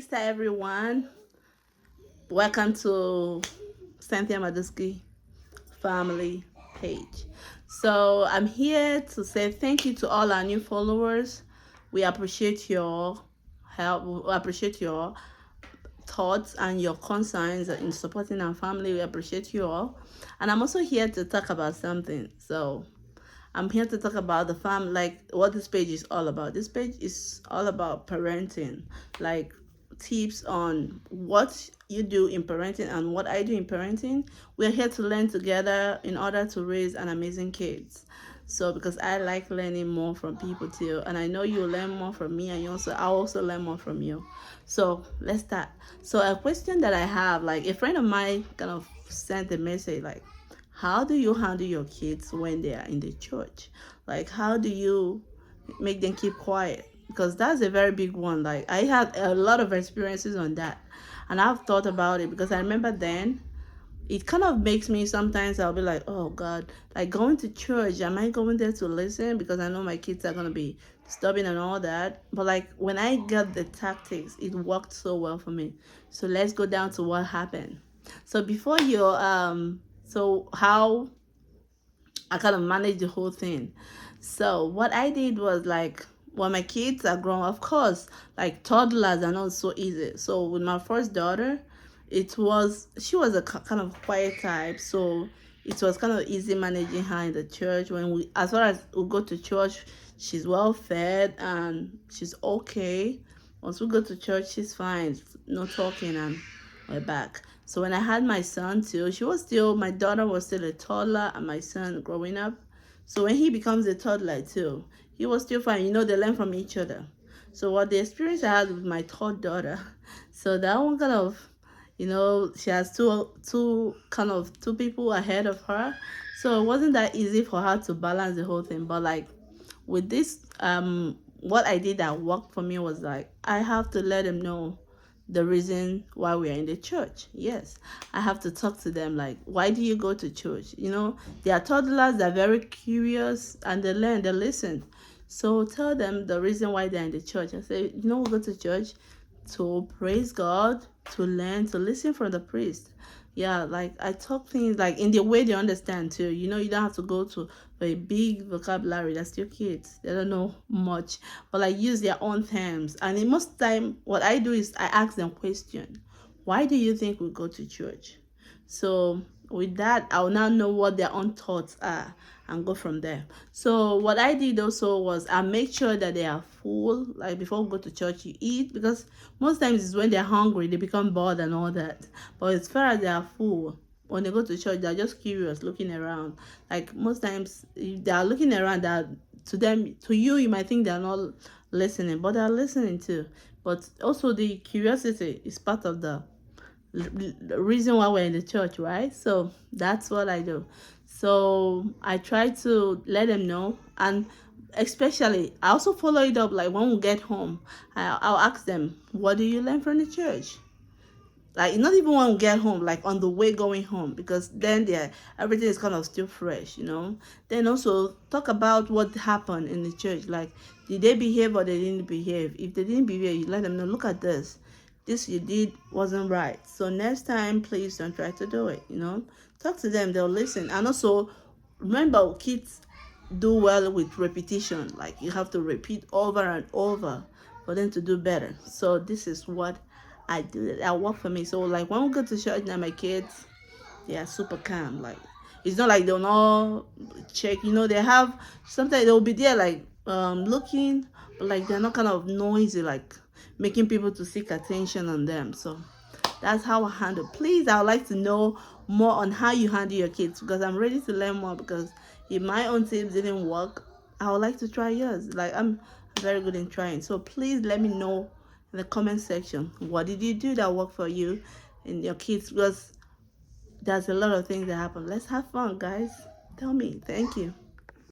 Hi everyone, welcome to Cynthia Maduski family page. So I'm here to say thank you to all our new followers. We appreciate your help. We appreciate your thoughts and your concerns in supporting our family. We appreciate you all. And I'm also here to talk about something. So I'm here to talk about the family, like what this page is all about. This page is all about parenting, like tips on what you do in parenting and what I do in parenting. We're here to learn together in order to raise an amazing kids. So because I like learning more from people too, and I know you learn more from me, and I also learn more from you. So let's start. So a question that I have, like a friend of mine kind of sent a message like, how do you handle your kids when they are in the church? Like, how do you make them keep quiet? Because that's a very big one. Like, I had a lot of experiences on that, and I've thought about it because I remember then it kind of makes me sometimes I'll be like, oh God, like going to church, am I going there to listen? Because I know my kids are gonna be disturbing and all that. But like when I got the tactics, it worked so well for me. So let's go down to what happened. So before you so how I kind of managed the whole thing. So what I did was like when my kids are grown, of course, like toddlers are not so easy. So with my first daughter, she was a kind of quiet type, so it was kind of easy managing her in the church. When we, as far as we go to church, she's well fed and she's okay. Once we go to church, she's fine, no talking, and we're back. So when I had my son too, my daughter was still a toddler and my son growing up. So when he becomes a toddler too, he was still fine. You know, they learn from each other. So what the experience I had with my third daughter, so that one kind of, she has two people ahead of her. So it wasn't that easy for her to balance the whole thing. But like with this, what I did that worked for me was like I have to let them know the reason why we are in the church. Yes, I have to talk to them like, why do you go to church? They are toddlers, they're very curious, and they learn, they listen. So tell them the reason why they're in the church. I say, we go to church to praise God, to learn, to listen from the priest. Yeah, like I talk things like in the way they understand too. You don't have to go to a big vocabulary. That's still kids. They don't know much. But like use their own terms. And in most time what I do is I ask them question. Why do you think we go to church? So with that, I'll now know what their own thoughts are and go from there. So what I did also was I make sure that they are full. Like before we go to church, you eat, because most times it's when they're hungry, they become bored and all that. But as far as they are full, when they go to church, they're just curious, looking around. Like most times, if they are looking around, that to you, you might think they're not listening, but they're listening too. But also the curiosity is part of the reason why we're in the church, right? So that's what I do. So I try to let them know, and especially I also follow it up. Like when we get home, I'll ask them, what do you learn from the church? Like not even when we get home, like on the way going home, because then everything is kind of still fresh. Then also talk about what happened in the church. Like, did they behave or they didn't behave? If they didn't behave, you let them know, look at this you did wasn't right, so next time please don't try to do it. Talk to them, they'll listen. And also remember, kids do well with repetition. Like you have to repeat over and over for them to do better. So this is what I do that work for me. So like when we go to church now, my kids, they are super calm. Like it's not like they'll not check. They have sometimes they'll be there like looking, but like they're not kind of noisy, like making people to seek attention on them. So that's how I handle. Please, I would like to know more on how you handle your kids, because I'm ready to learn more. Because if my own tips didn't work, I would like to try yours. Like I'm very good in trying. So please let me know in the comment section, what did you do that worked for you and your kids? Because there's a lot of things that happen. Let's have fun, guys. Tell me. Thank you.